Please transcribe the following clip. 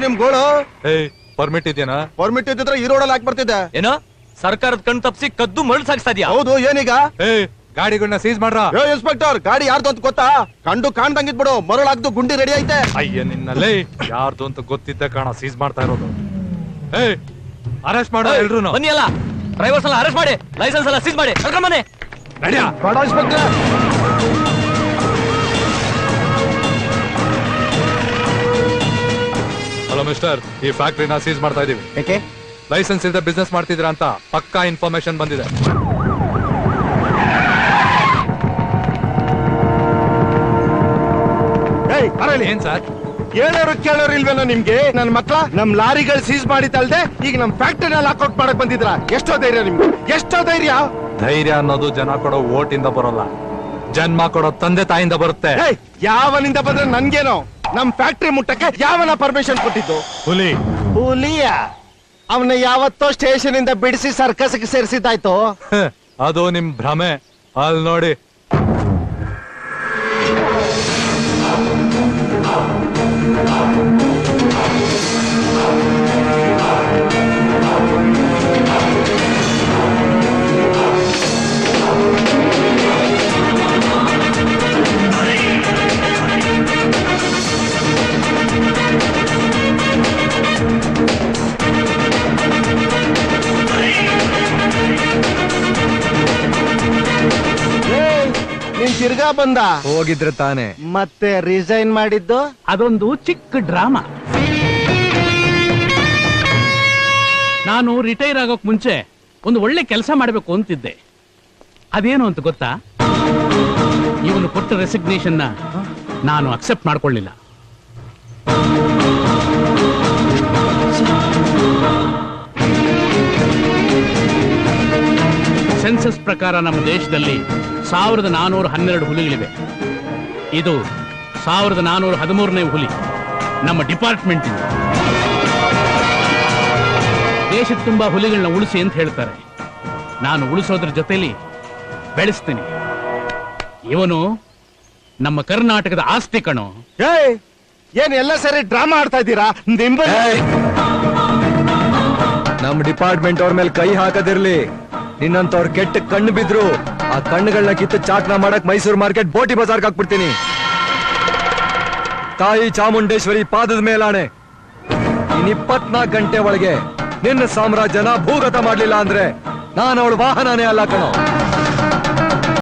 ನಿಮ್ ಗೋಳು? ಪರ್ಮಿಟ್ ಇದೆಯಾ? ಪರ್ಮಿಟ್ ಇದ್ದಿದ್ರೆ ಈ ರೋಡಲ್ಲಿ ಹಾಕಿ ಬರ್ತಿದ್ದೆ. ಏನೋ ಸರ್ಕಾರದ ಕಣ್ ತಪ್ಪಿಸಿ ಕದ್ದು ಮರಳು ಸಾಗಿಸ್ತಾ ಇದೀಯಾ? ಹೌದು, ಏನೀಗ? ಗಾಡಿಗಳನ್ನ ಸೀಸ್ ಮಾಡ್ರ. ಇನ್ಸ್ಪೆಕ್ಟರ್, ಗಾಡಿ ಯಾರ್ದು ಅಂತ ಗೊತ್ತಾ? ಕಂಡು ಕಾಣ್ದಂಗಿದ್ಬಿಡು, ಮರಳು ಹಾಕ್ದು ಗುಂಡಿ ರೆಡಿ ಐತೆ. ಅಯ್ಯ ನಿನ್ನಲ್ಲೇ ಯಾರ್ದು ಅಂತ ಗೊತ್ತಿದ್ದ ಕಾಣ ಸೀಸ್ ಮಾಡ್ತಾ ಇರೋದು. ಅರೆಸ್ಟ್ ಮಾಡೋ ಎಲ್ರು. ಬನ್ನಿ ಅಲ್ಲ, ಡ್ರೈವರ್ಸ್ ಎಲ್ಲ ಅರೆಸ್ಟ್ ಮಾಡಿ, ಲೈಸೆನ್ಸ್ ಎಲ್ಲ ಸೀಸ್ ಮಾಡಿ, ಕರ್ಕೊಂಬನ್ನಿ. ನಡಿಯಾ. ಇನ್ಸ್ಪೆಕ್ಟರ್. ಹಲೋ ಮಿಸ್ಟರ್, ಈ ಫ್ಯಾಕ್ಟ್ರಿನ ಸೀಸ್ ಮಾಡ್ತಾ ಇದೀವಿ. ಯಾಕೆ? ಲೈಸೆನ್ಸ್ ಇಲ್ಲದೆ ಬಿಸ್ನೆಸ್ ಮಾಡ್ತಿದ್ರ ಅಂತ ಪಕ್ಕಾ ಇನ್ಫಾರ್ಮೇಶನ್ ಬಂದಿದೆ. ಏನ್ ಸರ್? ಹೇಳೋರು ಕೇಳೋರು ಇಲ್ವೇನೋ ನಿಮ್ಗೆ? ನನ್ ಮಕ್ಳ ನಮ್ ಲಾರಿಗಳು ಸೀಸ್ ಮಾಡಿದ್ದಲ್ದೆ ಈಗ ನಮ್ ಫ್ಯಾಕ್ಟರಿ ಲಾಕ್ಔಟ್ ಮಾಡಕ್ ಬಂದಿದ್ರ? ಎಷ್ಟೋ ಧೈರ್ಯ ನಿಮ್ಗೆ, ಎಷ್ಟೋ ಧೈರ್ಯ? ಧೈರ್ಯ ಅನ್ನೋದು ಜನ ಕೊಡೋ ಓಟ್ ಇಂದ ಬರೋಲ್ಲ, ಜನ್ಮ ಕೊಡೋ ತಂದೆ ತಾಯಿಂದ ಬರುತ್ತೆ. ಯಾವನಿಂದ ಬಂದ್ರೆ ನನ್ಗೇನೋ? ನಮ್ ಫ್ಯಾಕ್ಟ್ರಿ ಮುಟ್ಟಕ್ಕೆ ಯಾವನ ಪರ್ಮಿಷನ್ ಕೊಟ್ಟಿದ್ದು? ಹುಲಿ. ಹುಲಿಯ? ಅವನ ಯಾವತ್ತೋ ಸ್ಟೇಷನ್ ಇಂದ ಬಿಡಿಸಿ ಸರ್ಕಸ್ಗೆ ಸೇರಿಸಿದ್ದಾಯ್ತು. ಅದು ನಿಮ್ ಭ್ರಮೆ. ಅಲ್ಲಿ ನೋಡಿ. ನೀನ್ ತಿರ್ಗಾ ಬಂದ? ಹೋಗಿದ್ರೆ ತಾನೆ. ಮತ್ತೆ ರಿಸೈನ್ ಮಾಡಿದ್ದು? ಅದೊಂದು ಚಿಕ್ಕ ಡ್ರಾಮಾ. ನಾನು ರಿಟೈರ್ ಆಗೋಕ್ ಮುಂಚೆ ಒಂದು ಒಳ್ಳೆ ಕೆಲಸ ಮಾಡಬೇಕು ಅಂತಿದ್ದೆ. ಅದೇನು ಅಂತ ಗೊತ್ತಾ? ಇವನು ಕೊಟ್ಟ ರೆಸಿಗ್ನೇಷನ್ ನಾನು ಅಕ್ಸೆಪ್ಟ್ ಮಾಡ್ಕೊಳ್ಳಿಲ್ಲ. ಸೆನ್ಸಸ್ ಪ್ರಕಾರ ನಮ್ಮ ದೇಶದಲ್ಲಿ 1412 ಹುಲಿಗಳಿವೆ. ಇದು 1413ನೇ ಹುಲಿ ನಮ್ಮ ಡಿಪಾರ್ಟ್ಮೆಂಟ್ ಇಂದ. ದೇಶದ ತುಂಬಾ ಹುಲಿಗಳನ್ನ ಉಳಿಸಿ ಅಂತ ಹೇಳ್ತಾರೆ. ನಾನು ಉಳಿಸೋದ್ರ ಜೊತೆಲಿ ಬೆಳೆಸ್ತೀನಿ. ಇವನು ನಮ್ಮ ಕರ್ನಾಟಕದ ಆಸ್ತಿ ಕಣೋ. ಏನ್ ಎಲ್ಲ ಸರಿ ಡ್ರಾಮಾ ಆಡ್ತಾ ಇದ್ದೀರಾ? ನಮ್ ಡಿಪಾರ್ಟ್ಮೆಂಟ್ ಅವ್ರ ಮೇಲೆ ಕೈ ಹಾಕದಿರ್ಲಿ. ನಿನ್ನಂತವ್ರ ಕೆಟ್ಟ ಕಣ್ಣು ಬಿದ್ರು ಆ ಕಣ್ಣುಗಳನ್ನ ಕಿತ್ತು ಚಾಟ್ನ ಮಾಡಕ್ ಮೈಸೂರು ಮಾರ್ಕೆಟ್ ಬೋಟಿ ಬಜಾರ್ಗೆ ಹಾಕ್ಬಿಡ್ತೀನಿ. ತಾಯಿ ಚಾಮುಂಡೇಶ್ವರಿ ಪಾದದ ಮೇಲಾಣೆ, ಇನ್ 24 ಗಂಟೆ ಒಳಗೆ ನಿನ್ನ ಸಾಮ್ರಾಜ್ಯನ ಭೂಗತ ಮಾಡ್ಲಿಲ್ಲ ಅಂದ್ರೆ ನಾನು ಅವಳ ವಾಹನನೇ ಅಲ್ಲ ಕಣೋ.